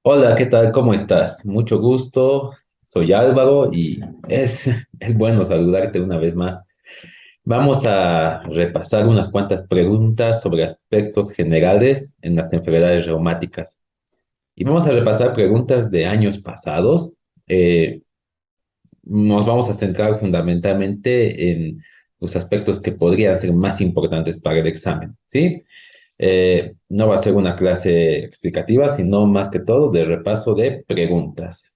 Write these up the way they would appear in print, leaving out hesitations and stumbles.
Hola, ¿qué tal? ¿Cómo estás? Mucho gusto. Soy Álvaro y es bueno saludarte una vez más. Vamos a repasar unas cuantas preguntas sobre aspectos generales en las enfermedades reumáticas. Y vamos a repasar preguntas de años pasados. Eh, Nos vamos a centrar fundamentalmente en los aspectos que podrían ser más importantes para el examen, ¿sí? No va a ser una clase explicativa, sino más que todo de repaso de preguntas.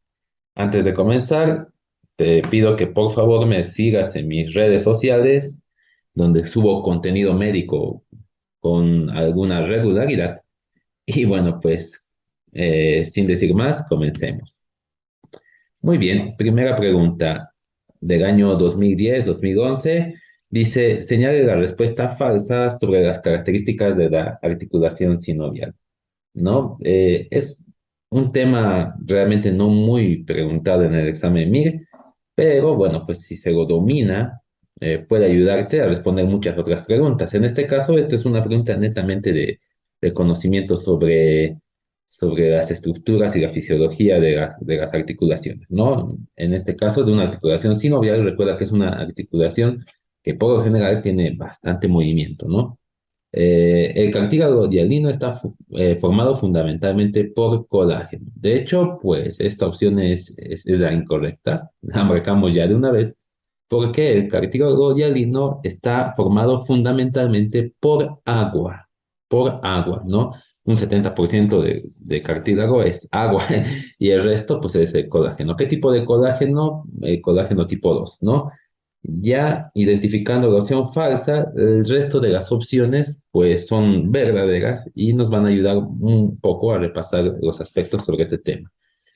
Antes de comenzar, te pido que por favor me sigas en mis redes sociales, donde subo contenido médico con alguna regularidad. Y bueno, pues sin decir más, comencemos. Muy bien, primera pregunta del año 2010-2011. Dice, señale la respuesta falsa sobre las características de la articulación sinovial. ¿No? Es un tema realmente no muy preguntado en el examen MIR, pero bueno, pues si se lo domina, puede ayudarte a responder muchas otras preguntas. En este caso, esta es una pregunta netamente de conocimiento sobre las estructuras y la fisiología de las articulaciones, ¿no? En este caso, de una articulación sinovial, recuerda que es una articulación que por lo general tiene bastante movimiento, ¿no? El cartílago hialino está formado fundamentalmente por colágeno. De hecho, pues esta opción es la incorrecta. La marcamos ya de una vez, porque el cartílago hialino está formado fundamentalmente por agua, ¿no? Un 70% de cartílago es agua y el resto, pues, es el colágeno. ¿Qué tipo de colágeno? Colágeno tipo 2, ¿no? Ya identificando la opción falsa, el resto de las opciones pues son verdaderas y nos van a ayudar un poco a repasar los aspectos sobre este tema.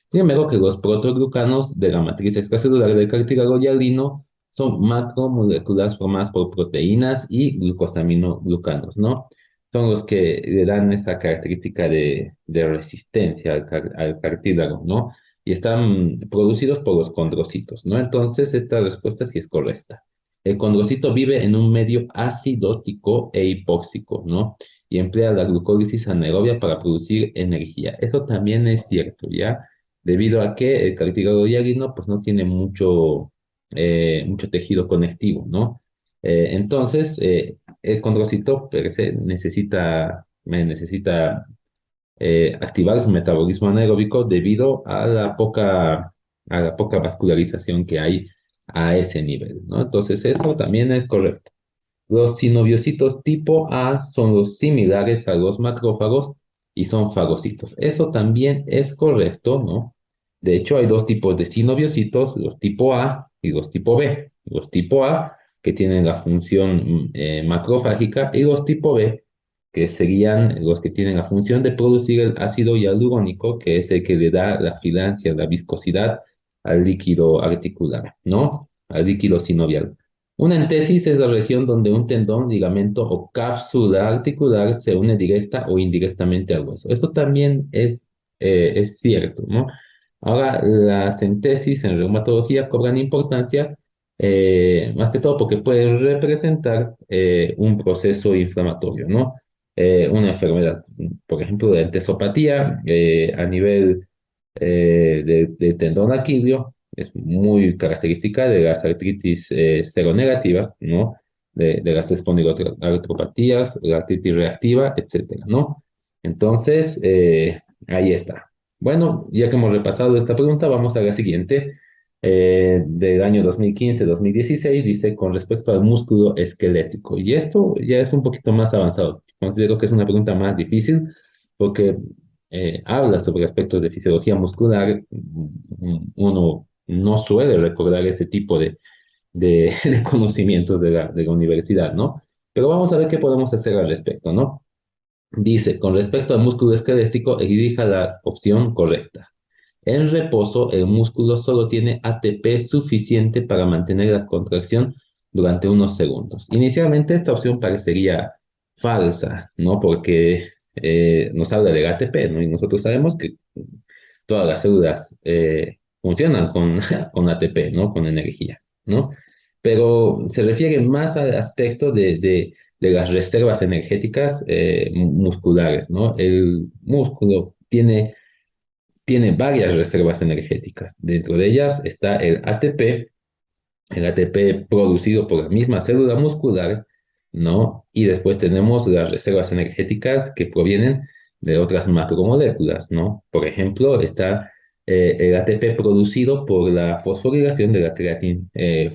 Primero que los protoglucanos de la matriz extracelular del cartílago hialino son macromoléculas formadas por proteínas y glucosaminoglucanos, ¿no? Son los que le dan esa característica de resistencia al cartílago, ¿no? Y están producidos por los condrocitos, ¿no? Entonces, esta respuesta sí es correcta. El condrocito vive en un medio acidótico e hipóxico, ¿no? Y emplea la glucólisis anaerobia para producir energía. Eso también es cierto, ¿ya? Debido a que el cartílago hialino pues no tiene mucho tejido conectivo, ¿no? Entonces, el condrocito per se necesita activar su metabolismo anaeróbico debido a la poca vascularización que hay a ese nivel, ¿no? Entonces, eso también es correcto. Los sinoviocitos tipo A son los similares a los macrófagos y son fagocitos. Eso también es correcto, ¿no? De hecho, hay dos tipos de sinoviocitos, los tipo A y los tipo B. Los tipo A, que tienen la función macrofágica, y los tipo B, que serían los que tienen la función de producir el ácido hialurónico, que es el que le da la filancia, la viscosidad al líquido articular, ¿no? Al líquido sinovial. Una entesis es la región donde un tendón, ligamento o cápsula articular se une directa o indirectamente al hueso. Eso también es cierto, ¿no? Ahora, las entesis en reumatología cobran importancia, más que todo porque pueden representar un proceso inflamatorio, ¿no? Una enfermedad, por ejemplo, de entesopatía a nivel de tendón aquilio, es muy característica de las artritis seronegativas, ¿no? De las espondiloartropatías, la artritis reactiva, etcétera, ¿no? Entonces, ahí está. Bueno, ya que hemos repasado esta pregunta, vamos a la siguiente. Del año 2015-2016, dice con respecto al músculo esquelético. Y esto ya es un poquito más avanzado. Considero que es una pregunta más difícil porque habla sobre aspectos de fisiología muscular. Uno no suele recordar ese tipo de conocimientos de la universidad, ¿no? Pero vamos a ver qué podemos hacer al respecto, ¿no? Dice, con respecto al músculo esquelético, elija la opción correcta. En reposo, el músculo solo tiene ATP suficiente para mantener la contracción durante unos segundos. Inicialmente esta opción parecería falsa, ¿no? Porque nos habla del ATP, ¿no? Y nosotros sabemos que todas las células funcionan con ATP, ¿no? Con energía, ¿no? Pero se refiere más al aspecto de las reservas energéticas musculares, ¿no? El músculo tiene tiene varias reservas energéticas. Dentro de ellas está el ATP producido por la misma célula muscular, ¿no? Y después tenemos las reservas energéticas que provienen de otras macromoléculas, ¿no? Por ejemplo, está el ATP producido por la fosforilación de la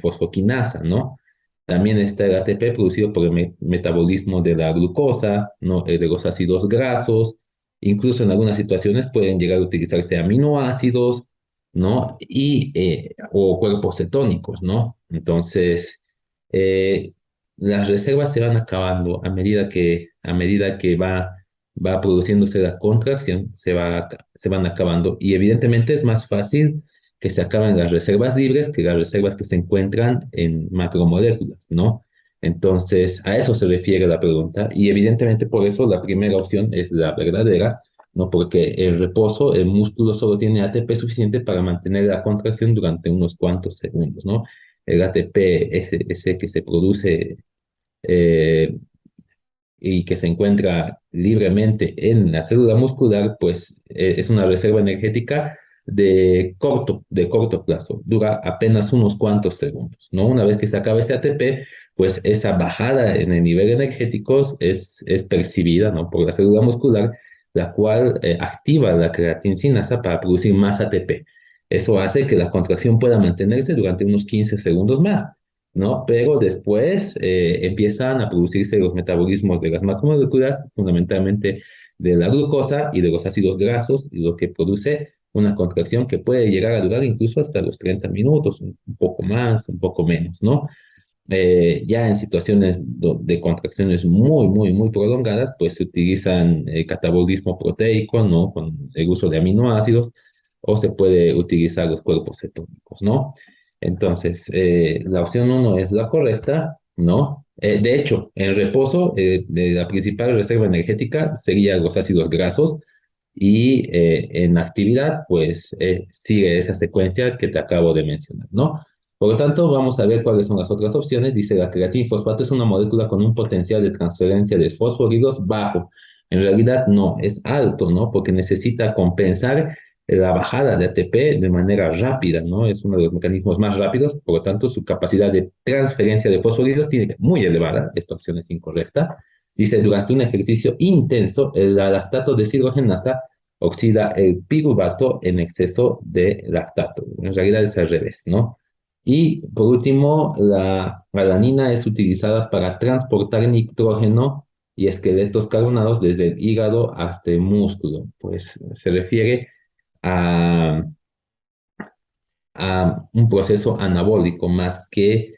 fosfoquinasa, ¿no? También está el ATP producido por el metabolismo de la glucosa, ¿no? De los ácidos grasos. Incluso en algunas situaciones pueden llegar a utilizarse aminoácidos, ¿no? O cuerpos cetónicos, ¿no? Entonces, eh, las reservas se van acabando a medida que va produciéndose la contracción, se van acabando. Y evidentemente es más fácil que se acaben las reservas libres que las reservas que se encuentran en macromoléculas, ¿no? Entonces, a eso se refiere la pregunta. Y evidentemente por eso la primera opción es la verdadera, ¿no? Porque el reposo, el músculo solo tiene ATP suficiente para mantener la contracción durante unos cuantos segundos, ¿no? El ATP, ese que se produce eh, y que se encuentra libremente en la célula muscular, pues es una reserva energética de corto plazo, dura apenas unos cuantos segundos, ¿no? Una vez que se acaba ese ATP, pues esa bajada en el nivel energético es percibida, ¿no? Por la célula muscular, la cual activa la creatincinasa para producir más ATP. Eso hace que la contracción pueda mantenerse durante unos 15 segundos más, ¿no? Pero después empiezan a producirse los metabolismos de las macromoléculas, fundamentalmente de la glucosa y de los ácidos grasos, y lo que produce una contracción que puede llegar a durar incluso hasta los 30 minutos, un poco más, un poco menos, ¿no? Ya en situaciones de contracciones muy, muy, muy prolongadas, pues se utilizan catabolismo proteico, ¿no? Con el uso de aminoácidos, o se puede utilizar los cuerpos cetónicos, ¿no? Entonces, la opción uno es la correcta, ¿no? De hecho, en reposo, la principal reserva energética sería los ácidos grasos, y en actividad, pues sigue esa secuencia que te acabo de mencionar, ¿no? Por lo tanto, vamos a ver cuáles son las otras opciones. Dice, la creatinfosfato es una molécula con un potencial de transferencia de fosforilos bajo. En realidad no, es alto, ¿no? Porque necesita compensar la bajada de ATP de manera rápida, ¿no? Es uno de los mecanismos más rápidos, por lo tanto, su capacidad de transferencia de fosforilos tiene muy elevada. Esta opción es incorrecta. Dice, durante un ejercicio intenso, el lactato deshidrogenasa oxida el piruvato en exceso de lactato. En realidad es al revés, ¿no? Y por último, la alanina es utilizada para transportar nitrógeno y esqueletos carbonados desde el hígado hasta el músculo. Pues se refiere a, a un proceso anabólico más que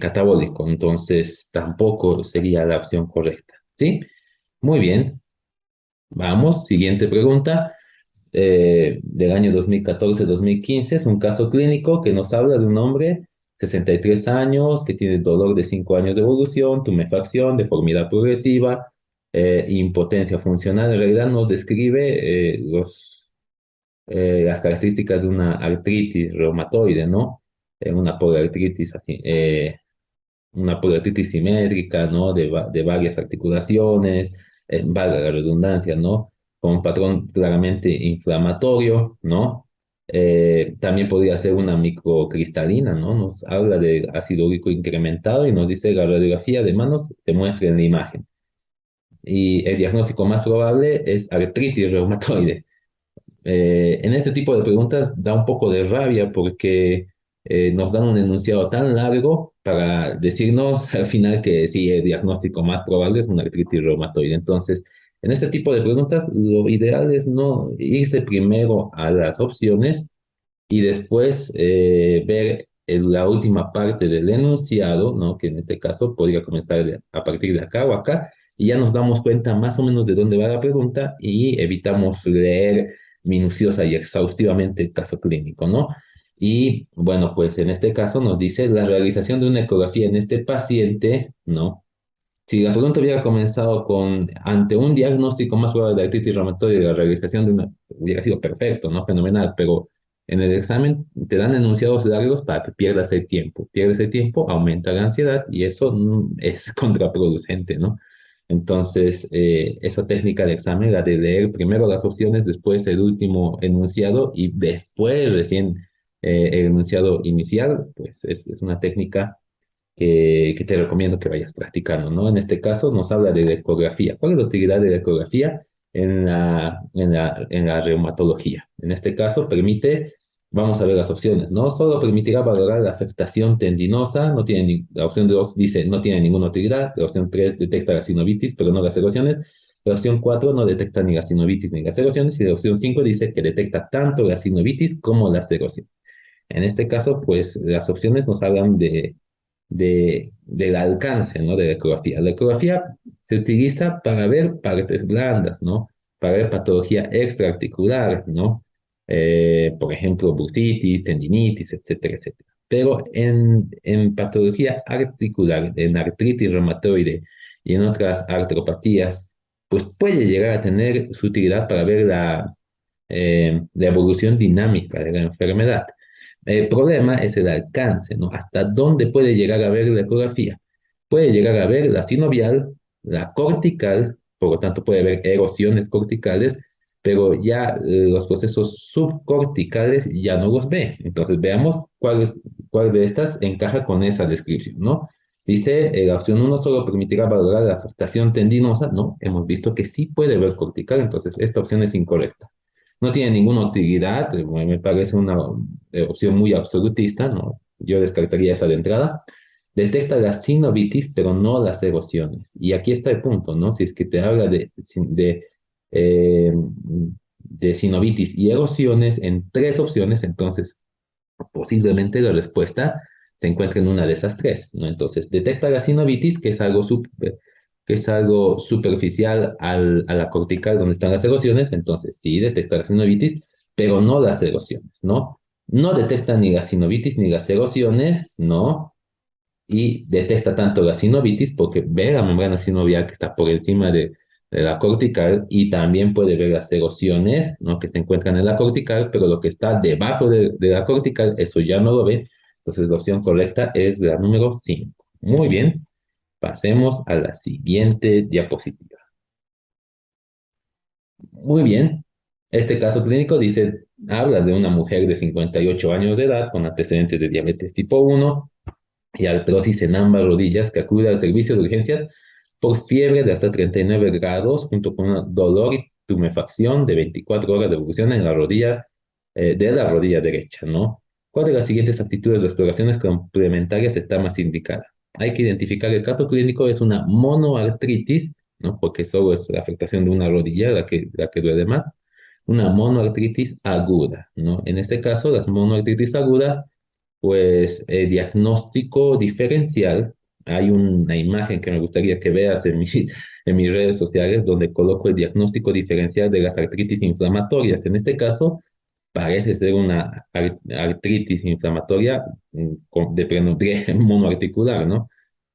catabólico. Entonces, tampoco sería la opción correcta. ¿Sí? Muy bien. Vamos, siguiente pregunta. Del año 2014-2015. Es un caso clínico que nos habla de un hombre, 63 años, que tiene dolor de 5 años de evolución, tumefacción, deformidad progresiva, impotencia funcional. En realidad nos describe las características de una artritis reumatoide, ¿no? Una poliartritis así, una poliartritis simétrica, ¿no? De varias articulaciones, valga la redundancia, ¿no? Con un patrón claramente inflamatorio, ¿no? También podría ser una microcristalina, ¿no? Nos habla de ácido úrico incrementado y nos dice la radiografía de manos se muestra en la imagen. Y el diagnóstico más probable es artritis reumatoide. En este tipo de preguntas da un poco de rabia porque nos dan un enunciado tan largo para decirnos al final que sí, el diagnóstico más probable es una artritis reumatoide. Entonces, en este tipo de preguntas, lo ideal es no irse primero a las opciones y después ver la última parte del enunciado, ¿no? Que en este caso podría comenzar a partir de acá o acá, y ya nos damos cuenta más o menos de dónde va la pregunta y evitamos leer minuciosa y exhaustivamente el caso clínico, ¿no? Y bueno, pues en este caso nos dice la realización de una ecografía en este paciente, ¿no? Si la pregunta hubiera comenzado con, ante un diagnóstico más probable de artritis reumatoide, la realización de una, hubiera sido perfecto, ¿no? Fenomenal, pero en el examen te dan enunciados largos para que pierdas el tiempo. Pierdes el tiempo, aumenta la ansiedad y eso es contraproducente, ¿no? Entonces, esa técnica de examen, la de leer primero las opciones, después el último enunciado y después recién el enunciado inicial, pues es una técnica que te recomiendo que vayas practicando, ¿no? En este caso nos habla de ecografía. ¿Cuál es la utilidad de la ecografía en la reumatología? En este caso permite, vamos a ver las opciones, ¿no? Solo permitirá valorar la afectación tendinosa, no tiene la opción 2 dice no tiene ninguna utilidad, la opción 3 detecta la sinovitis, pero no las erosiones, la opción 4 no detecta ni la sinovitis ni las erosiones, y la opción 5 dice que detecta tanto la sinovitis como las erosiones. En este caso, pues las opciones nos hablan del alcance, ¿no? De la ecografía. La ecografía se utiliza para ver partes blandas, ¿no? Para ver patología extraarticular, ¿no? Por ejemplo, bursitis, tendinitis, etcétera, etcétera. Pero en patología articular, en artritis reumatoide y en otras artropatías, pues puede llegar a tener su utilidad para ver la evolución dinámica de la enfermedad. El problema es el alcance, ¿no? ¿Hasta dónde puede llegar a ver la ecografía? Puede llegar a ver la sinovial, la cortical, por lo tanto puede ver erosiones corticales, pero ya los procesos subcorticales ya no los ve. Entonces veamos cuál de estas encaja con esa descripción, ¿no? Dice, la opción uno solo permitirá valorar la afectación tendinosa, ¿no? Hemos visto que sí puede ver cortical, entonces esta opción es incorrecta. No tiene ninguna utilidad, me parece una opción muy absolutista, ¿no? Yo descartaría esa de entrada. Detecta la sinovitis, pero no las erosiones. Y aquí está el punto, ¿no? Si es que te habla eh, de sinovitis y erosiones en tres opciones, entonces posiblemente la respuesta se encuentra en una de esas tres, ¿no? Entonces, detecta la sinovitis, que es algo superficial a la cortical donde están las erosiones, entonces sí detecta la sinovitis, pero no las erosiones, ¿no? No detecta ni la sinovitis ni las erosiones, ¿no? Y detecta tanto la sinovitis porque ve la membrana sinovial que está por encima de la cortical y también puede ver las erosiones, ¿no? Que se encuentran en la cortical, pero lo que está debajo de la cortical, eso ya no lo ve. Entonces la opción correcta es la número 5. Muy bien, pasemos a la siguiente diapositiva. Muy bien, este caso clínico dice, habla de una mujer de 58 años de edad con antecedentes de diabetes tipo 1 y artrosis en ambas rodillas que acude al servicio de urgencias por fiebre de hasta 39 grados junto con un dolor y tumefacción de 24 horas de evolución en la rodilla, de la rodilla derecha, ¿no? ¿Cuál de las siguientes actitudes o exploraciones complementarias está más indicada? Hay que identificar el caso clínico, es una monoartritis, ¿no? Porque solo es la afectación de una rodilla la que duele más. Una monoartritis aguda, ¿no? En este caso, las monoartritis agudas pues diagnóstico diferencial. Hay una imagen que me gustaría que veas en mis redes sociales donde coloco el diagnóstico diferencial de las artritis inflamatorias. En este caso, parece ser una artritis inflamatoria de monoarticular, ¿no?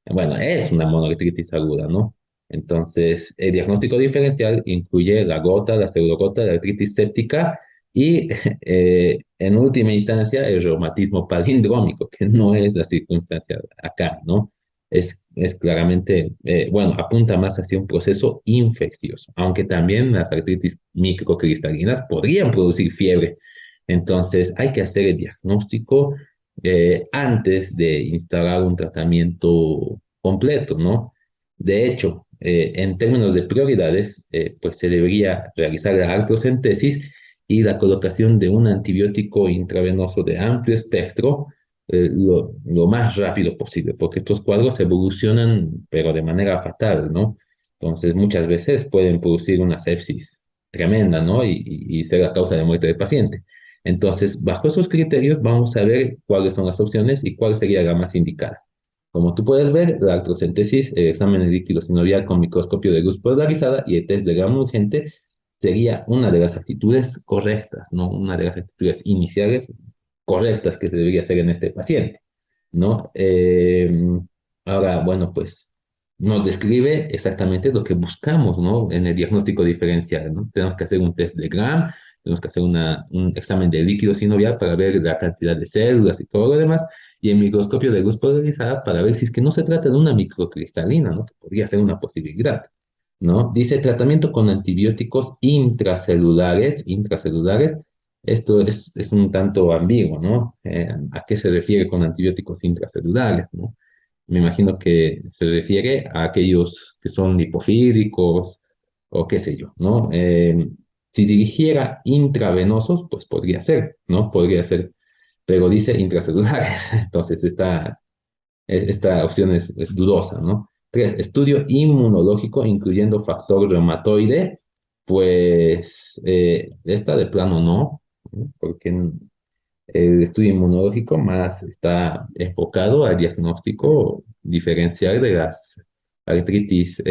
Bueno, es una monoartritis aguda, ¿no? Entonces, el diagnóstico diferencial incluye la gota, la pseudogota, la artritis séptica y, en última instancia, el reumatismo palindrómico, que no es la circunstancia acá, ¿no? Es claramente, bueno, apunta más hacia un proceso infeccioso, aunque también las artritis microcristalinas podrían producir fiebre. Entonces, hay que hacer el diagnóstico antes de instalar un tratamiento completo, ¿no? De hecho, en términos de prioridades, pues se debería realizar la artrocentesis y la colocación de un antibiótico intravenoso de amplio espectro lo más rápido posible, porque estos cuadros evolucionan, pero de manera fatal, ¿no? Entonces, muchas veces pueden producir una sepsis tremenda, ¿no? Y ser la causa de muerte del paciente. Entonces, bajo esos criterios, vamos a ver cuáles son las opciones y cuál sería la más indicada. Como tú puedes ver, la artrocentesis, el examen de líquido sinovial con microscopio de luz polarizada y el test de gramo urgente sería una de las actitudes correctas, ¿no? Una de las actitudes iniciales correctas que se debería hacer en este paciente, ¿no? Ahora, bueno, pues nos describe exactamente lo que buscamos, ¿no? En el diagnóstico diferencial, ¿no? Tenemos que hacer un test de Gram, tenemos que hacer un examen de líquido sinovial para ver la cantidad de células y todo lo demás, y el microscopio de luz polarizada para ver si es que no se trata de una microcristalina, ¿no? Que podría ser una posibilidad. ¿no? Dice tratamiento con antibióticos intracelulares. Esto es un tanto ambiguo, ¿no? ¿A qué se refiere con antibióticos intracelulares, ¿no? Me imagino que se refiere a aquellos que son lipofílicos o qué sé yo, ¿no? Si dirigiera intravenosos, pues podría ser, ¿no? Podría ser, pero dice intracelulares, entonces esta opción es dudosa, ¿no? Tres, estudio inmunológico incluyendo factor reumatoide, pues esta de plano no, ¿no? Porque el estudio inmunológico más está enfocado al diagnóstico diferencial de las artritis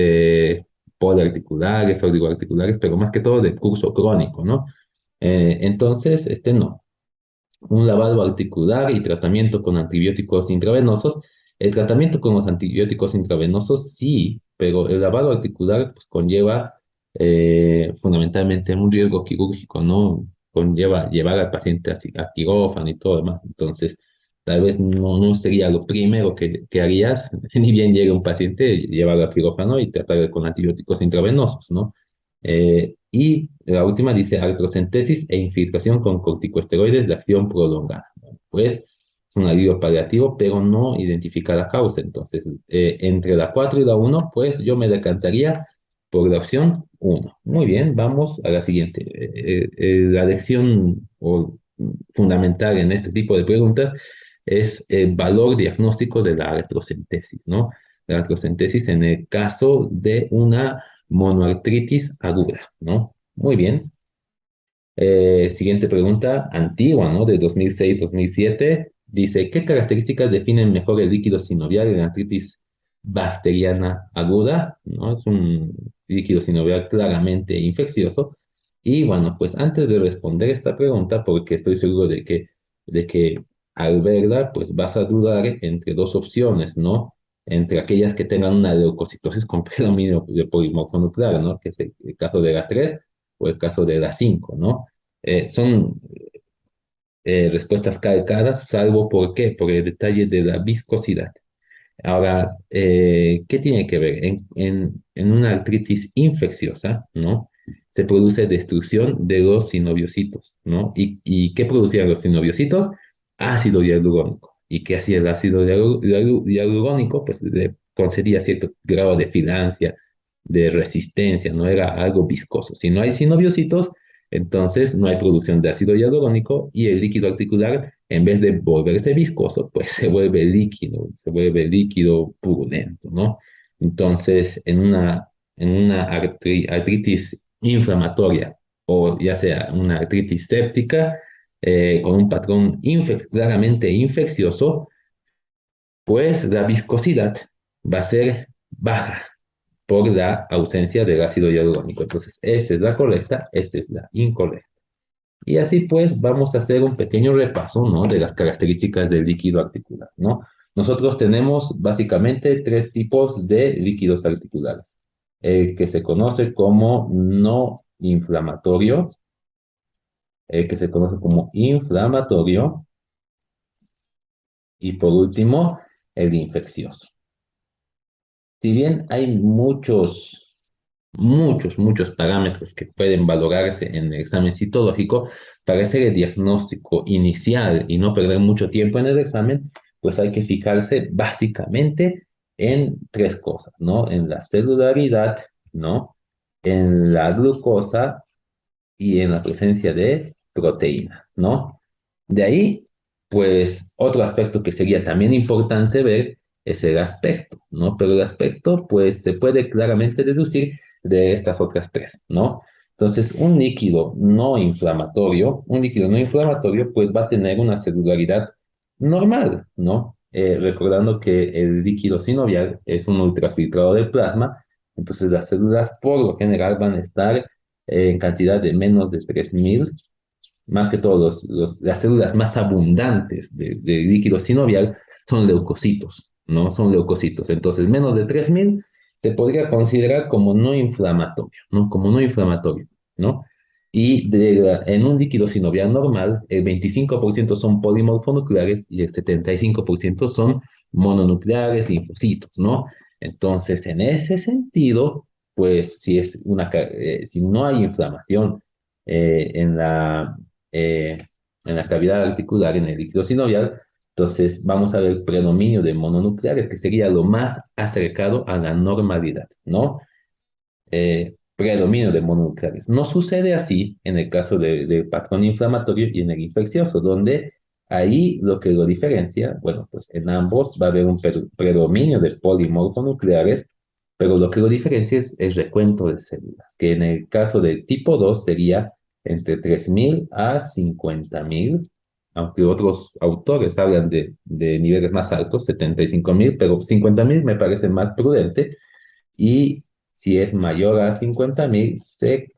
poliarticulares, oligoarticulares, pero más que todo de curso crónico, ¿no? Entonces, este no un lavado articular y tratamiento con antibióticos intravenosos. El tratamiento con los antibióticos intravenosos sí, pero el lavado articular pues, conlleva fundamentalmente un riesgo quirúrgico, ¿no? Conlleva llevar al paciente a quirófano y todo demás. Entonces, tal vez no sería lo primero que harías, ni bien llega un paciente, llevarlo a quirófano y tratar con antibióticos intravenosos, ¿no? Y la última dice artrocentesis e infiltración con corticosteroides de acción prolongada. Bueno, pues es un alivio paliativo, pero no identifica la causa. Entonces, entre la 4 y la uno pues yo me decantaría por la opción uno. Muy bien, vamos a la siguiente. La lección fundamental en este tipo de preguntas es el valor diagnóstico de la artrocentesis, ¿no? La artrocentesis en el caso de una monoartritis aguda, ¿no? Muy bien. Siguiente pregunta, antigua, ¿no? De 2006-2007. Dice, ¿qué características definen mejor el líquido sinovial en artritis bacteriana aguda? ¿No? Es un líquido sinovial claramente infeccioso. Y bueno, pues antes de responder esta pregunta, porque estoy seguro de que al verla, pues vas a dudar entre dos opciones, ¿no? Entre aquellas que tengan una leucocitosis con predominio de polimorfonuclear, ¿no? Que es el caso de la 3 o el caso de la 5, ¿no? Son respuestas calcadas, salvo por qué, por el detalle de la viscosidad. Ahora, ¿qué tiene que ver? En una artritis infecciosa, ¿no? Se produce destrucción de los sinoviocitos, ¿no? ¿Y qué producían los sinoviocitos? Ácido hialurónico. ¿Y qué hacía el ácido hialurónico? Pues le concedía cierto grado de filancia, de resistencia, no era algo viscoso. Si no hay sinoviocitos, entonces no hay producción de ácido hialurónico y el líquido articular, en vez de volverse viscoso, pues se vuelve líquido purulento, ¿no? Entonces, en una artritis inflamatoria o ya sea una artritis séptica, con un patrón claramente infeccioso, pues la viscosidad va a ser baja por la ausencia del ácido hialurónico. Entonces, esta es la correcta, esta es la incorrecta. Y así pues vamos a hacer un pequeño repaso, ¿no? De las características del líquido articular, ¿no? Nosotros tenemos básicamente tres tipos de líquidos articulares. El que se conoce como no inflamatorio, el que se conoce como inflamatorio y por último el infeccioso. Si bien hay muchos parámetros que pueden valorarse en el examen citológico, para hacer el diagnóstico inicial y no perder mucho tiempo en el examen, pues hay que fijarse básicamente en tres cosas, ¿no? En la celularidad, ¿no? En la glucosa y en la presencia de proteínas, ¿no? De ahí, pues otro aspecto que sería también importante ver es el aspecto, ¿no? Pero el aspecto, pues se puede claramente deducir de estas otras tres, ¿no? Entonces, un líquido no inflamatorio, pues va a tener una celularidad normal, ¿no? Recordando que el líquido sinovial es un ultrafiltrado del plasma, entonces las células por lo general van a estar en cantidad de menos de 3.000, más que todo las células más abundantes de líquido sinovial son leucocitos, ¿no? Son leucocitos. Entonces, menos de 3.000 se podría considerar como no inflamatorio, ¿no? Como no inflamatorio, ¿no? Y en un líquido sinovial normal, el 25% son polimorfonucleares y el 75% son mononucleares, linfocitos, ¿no? Entonces, en ese sentido, pues si no hay inflamación en eh, en la cavidad articular, en el líquido sinovial, entonces vamos a ver predominio de mononucleares, que sería lo más acercado a la normalidad, ¿no? Predominio de mononucleares. No sucede así en el caso del patrón inflamatorio y en el infeccioso, donde ahí lo que lo diferencia, bueno, pues en ambos va a haber un predominio de polimorfonucleares, pero lo que lo diferencia es el recuento de células, que en el caso del tipo 2 sería entre 3.000 a 50.000, aunque otros autores hablan de niveles más altos, 75.000, pero 50.000 me parece más prudente y si es mayor a 50.000,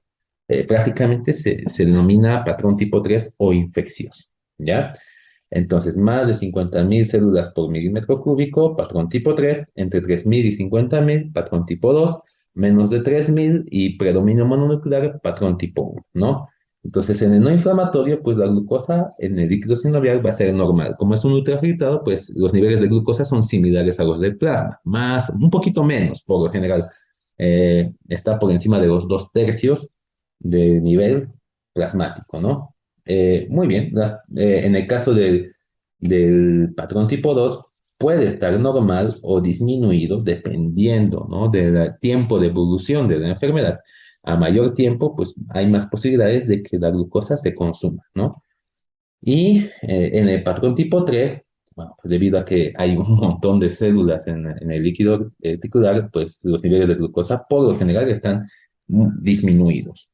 prácticamente se denomina patrón tipo 3 o infeccioso, ¿ya? Entonces, más de 50.000 células por milímetro cúbico, patrón tipo 3, entre 3.000 y 50.000, patrón tipo 2, menos de 3.000 y predominio mononuclear, patrón tipo 1, ¿no? Entonces, en el no inflamatorio, pues la glucosa en el líquido sinovial va a ser normal. Como es un ultrafiltrado, pues los niveles de glucosa son similares a los del plasma, más, un poquito menos, por lo general. Está por encima de los 2/3 de nivel plasmático, ¿no? Muy bien, en el caso del patrón tipo 2 puede estar normal o disminuido dependiendo, ¿no? Del tiempo de evolución de la enfermedad. A mayor tiempo, pues hay más posibilidades de que la glucosa se consuma, ¿no? Y en el patrón tipo 3, bueno, pues debido a que hay un montón de células en el líquido reticular, pues los niveles de glucosa por lo general están disminuidos,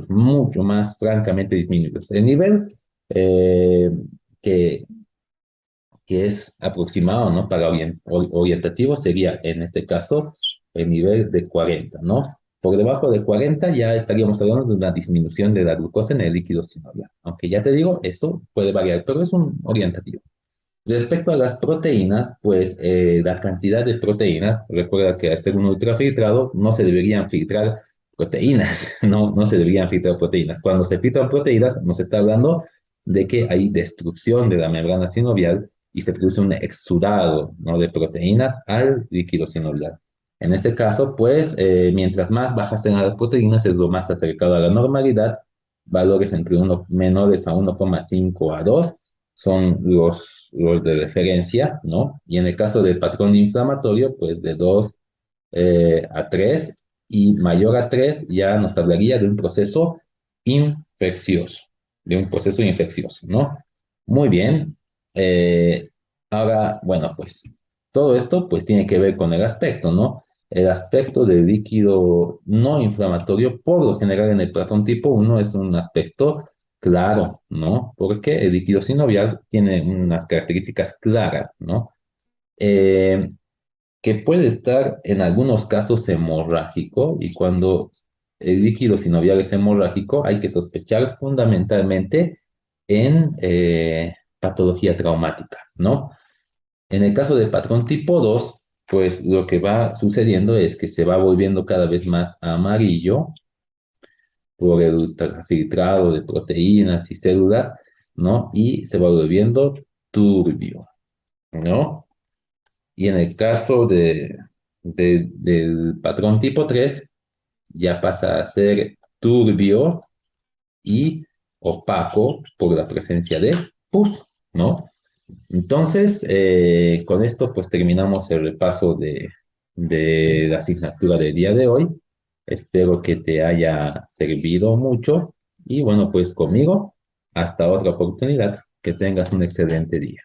mucho más francamente disminuidos. El nivel eh, que, que es aproximado, ¿no? Para orientativo sería, en este caso, el nivel de 40, ¿no? Por debajo de 40 ya estaríamos hablando de una disminución de la glucosa en el líquido sinovial. Aunque ya te digo, eso puede variar, pero es un orientativo. Respecto a las proteínas, pues la cantidad de proteínas, recuerda que al ser un ultrafiltrado no se deberían filtrar proteínas, no se deberían filtrar proteínas. Cuando se filtran proteínas, nos está hablando de que hay destrucción de la membrana sinovial y se produce un exudado, ¿no? De proteínas al líquido sinovial. En este caso, pues, mientras más bajas sean las proteínas, es lo más acercado a la normalidad, valores entre uno menores a 1,5 a 2 son los de referencia, ¿no? Y en el caso del patrón inflamatorio, pues de 2 a 3 y mayor a 3 ya nos hablaría de un proceso infeccioso, ¿no? Muy bien. Eh, Ahora, bueno, pues todo esto pues tiene que ver con el aspecto, ¿no? El aspecto del líquido no inflamatorio, por lo general en el patrón tipo 1 es un aspecto claro, ¿no? Porque el líquido sinovial tiene unas características claras, ¿no? Eh, que puede estar en algunos casos hemorrágico y cuando el líquido sinovial es hemorrágico hay que sospechar fundamentalmente en patología traumática, ¿no? En el caso del patrón tipo 2, pues lo que va sucediendo es que se va volviendo cada vez más amarillo por el ultrafiltrado de proteínas y células, ¿no? Y se va volviendo turbio, ¿no? Y en el caso del patrón tipo 3 ya pasa a ser turbio y opaco por la presencia de pus, ¿no? Entonces, con esto pues terminamos el repaso de la asignatura del día de hoy. Espero que te haya servido mucho y bueno, pues conmigo, hasta otra oportunidad. Que tengas un excelente día.